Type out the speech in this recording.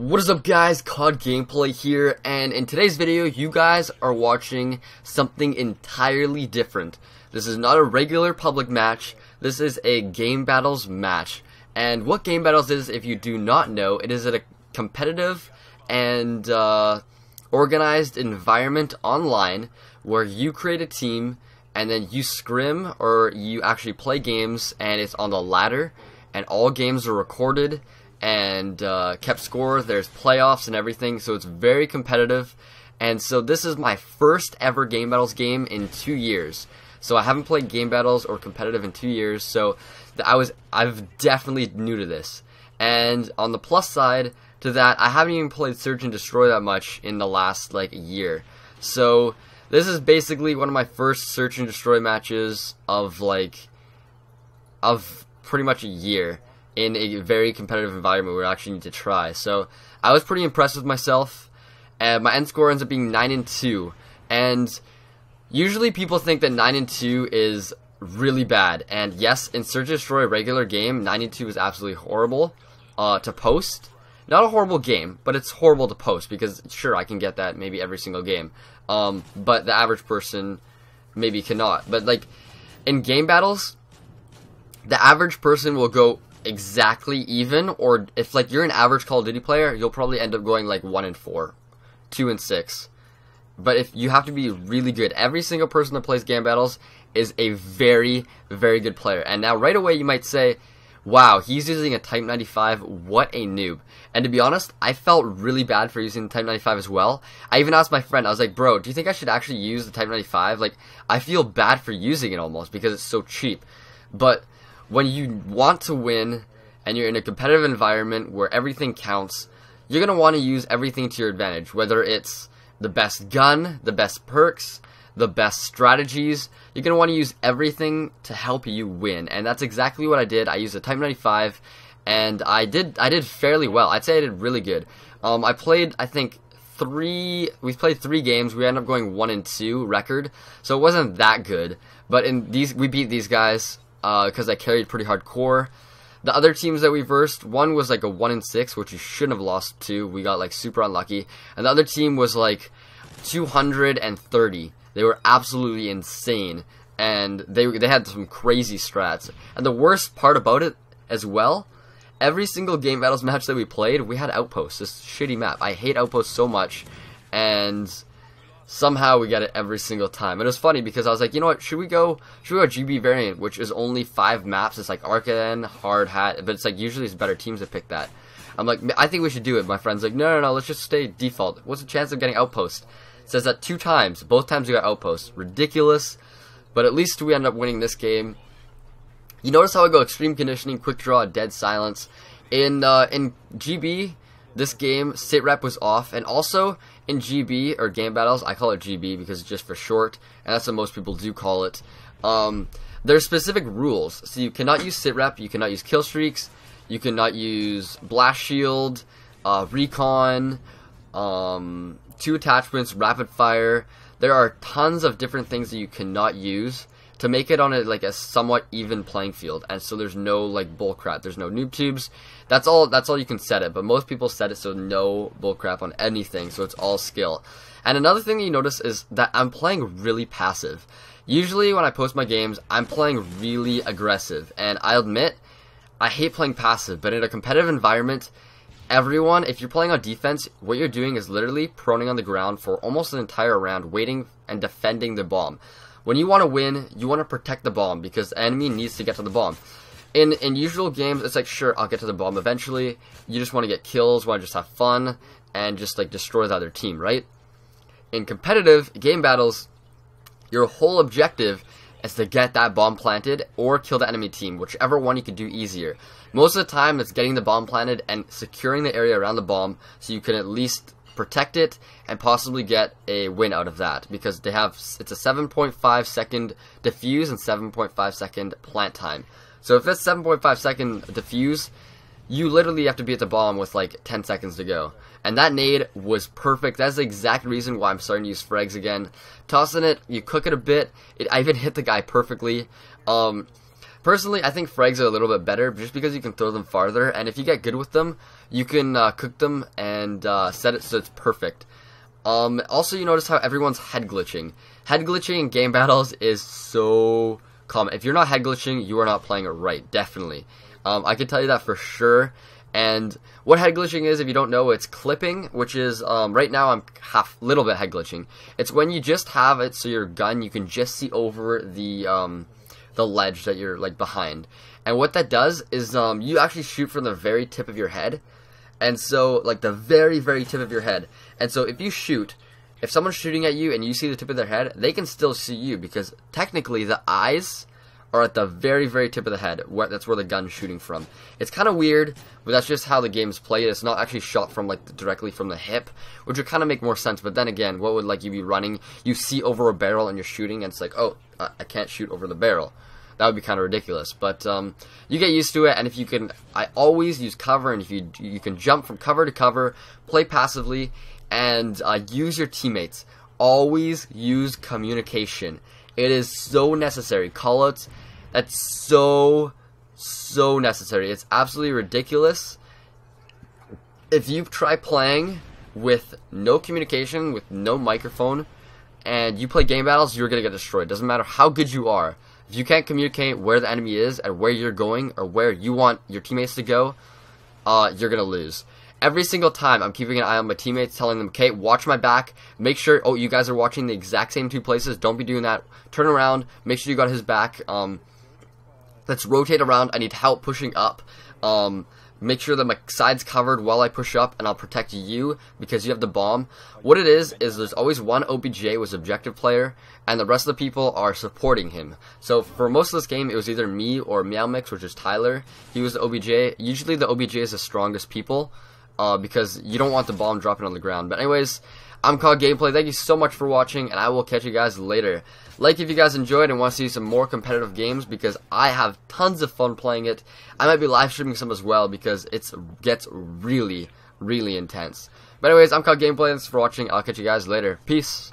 What is up, guys? COD Gameplay here, and in today's video you guys are watching something entirely different. This is not a regular public match, this is a Game Battles match. And what Game Battles is, if you do not know, it is a competitive and organized environment online where you create a team and then you scrim or you actually play games, and it's on the ladder, and all games are recorded and kept score. There's playoffs and everything, so it's very competitive. And so this is my first ever Game Battles game in 2 years. So I haven't played Game Battles or competitive in 2 years, so I'm definitely new to this. And on the plus side to that, I haven't even played Search and Destroy that much in the last year. So this is basically one of my first Search and Destroy matches of pretty much a year, in a very competitive environment where I actually need to try. So I was pretty impressed with myself, and my end score ends up being 9-2. And usually people think that 9-2 is really bad. And yes, in Search and Destroy, a regular game, 9-2 is absolutely horrible to post. Not a horrible game, but it's horrible to post, because sure, I can get that maybe every single game. But the average person maybe cannot. But in Game Battles, the average person will go exactly even, or if you're an average Call of Duty player, you'll probably end up going 1-4, 2-6. But if you have to be really good, every single person that plays Game Battles is a very, very good player. And now right away you might say, wow, he's using a Type 95, what a noob. And to be honest, I felt really bad for using the Type 95 as well. I even asked my friend, I was like, bro, do you think I should actually use the Type 95? I feel bad for using it almost, because it's so cheap. But when you want to win, and you're in a competitive environment where everything counts, you're going to want to use everything to your advantage, whether it's the best gun, the best perks, the best strategies. You're going to want to use everything to help you win, and that's exactly what I did. I used a Type 95, and I did fairly well. I'd say I did really good. I played, I think, we played 3 games. We ended up going 1-2 record, so it wasn't that good. But in these, we beat these guys because I carried pretty hardcore. The other teams that we versed, one was a 1-6, which you shouldn't have lost to. We got super unlucky. And the other team was 230. They were absolutely insane, and they had some crazy strats. And the worst part about it as well, every single Game Battles match that we played, we had outposts. This shitty map. I hate outposts so much, and somehow we get it every single time. And it was funny because I was like, you know what, should we go GB variant, which is only 5 maps. It's Arcaden, Hard Hat, but it's usually it's better teams that pick that. I'm like, I think we should do it. My friend's like, no, let's just stay default. What's the chance of getting outpost? It says that 2 times. Both times we got outpost. Ridiculous. But at least we end up winning this game. You notice how I go extreme conditioning, quick draw, dead silence. In GB, this game, sit rep was off, and also in GB, or Game Battles, I call it GB because it's just for short, and that's what most people do call it. There's specific rules, so you cannot use sit rep, you cannot use kill streaks, you cannot use blast shield, recon, 2 attachments, rapid fire. There are tons of different things that you cannot use to make it on a somewhat even playing field, and so there's no bullcrap. There's no noob tubes. That's all you can set it, but most people set it so no bullcrap on anything, so it's all skill. And another thing that you notice is that I'm playing really passive. Usually when I post my games, I'm playing really aggressive, and I'll admit, I hate playing passive, but in a competitive environment, everyone, if you're playing on defense, what you're doing is literally proning on the ground for almost an entire round, waiting and defending the bomb. When you want to win, you want to protect the bomb, because the enemy needs to get to the bomb. In usual games, it's sure, I'll get to the bomb eventually. You just want to get kills, want to just have fun, and just destroy the other team, right? In competitive Game Battles, your whole objective is to get that bomb planted or kill the enemy team, whichever one you can do easier. Most of the time, it's getting the bomb planted and securing the area around the bomb so you can at least protect it and possibly get a win out of that, because it's a 7.5 second defuse and 7.5 second plant time. So if it's 7.5 second defuse, you literally have to be at the bomb with 10 seconds to go. And that nade was perfect. That's the exact reason why I'm starting to use frags again. Tossing it, you cook it a bit. I even hit the guy perfectly. Personally, I think frags are a little bit better just because you can throw them farther, and if you get good with them, you can cook them and and set it so it's perfect. Also, you notice how everyone's head glitching. Head glitching in game battles is so common. If you're not head glitching, you are not playing it right, definitely. I can tell you that for sure. And what head glitching is, if you don't know, it's clipping, which is, right now I'm little bit head glitching. It's when you just have it so your gun, you can just see over the ledge that you're, like, behind. And what that does is, you actually shoot from the very tip of your head. And so, like, the very, very tip of your head. And so if you shoot, if someone's shooting at you and you see the tip of their head, they can still see you, because technically the eyes are at the very, very tip of the head. That's where the gun's shooting from. It's kind of weird, but that's just how the game's played. It's not actually shot from, like, directly from the hip, which would kind of make more sense. But then again, what would, like, you be running, you see over a barrel and you're shooting, and it's like, oh, I can't shoot over the barrel. That would be kind of ridiculous. But you get used to it, and if you can, I always use cover, and if you can jump from cover to cover, play passively, and use your teammates. Always use communication. It is so necessary. Callouts, that's so necessary. It's absolutely ridiculous. If you try playing with no communication, with no microphone, and you play game battles, you're going to get destroyed. Doesn't matter how good you are. If you can't communicate where the enemy is and where you're going or where you want your teammates to go, you're going to lose. Every single time, I'm keeping an eye on my teammates, telling them, okay, watch my back. Make sure, oh, you guys are watching the exact same two places. Don't be doing that. Turn around. Make sure you got his back. Let's rotate around. I need help pushing up. Make sure that my side's covered while I push up, and I'll protect you because you have the bomb. What it is there's always one OBJ was objective player, and the rest of the people are supporting him. So for most of this game, it was either me or MeowMix, which is Tyler. He was the OBJ. Usually the OBJ is the strongest people, because you don't want the bomb dropping on the ground. But anyways, I'm called Gameplay. Thank you so much for watching, and I will catch you guys later. Like if you guys enjoyed and want to see some more competitive games, because I have tons of fun playing it. I might be live streaming some as well, because it gets really, really intense. But anyways, I'm called Gameplay. Thanks for watching. I'll catch you guys later. Peace.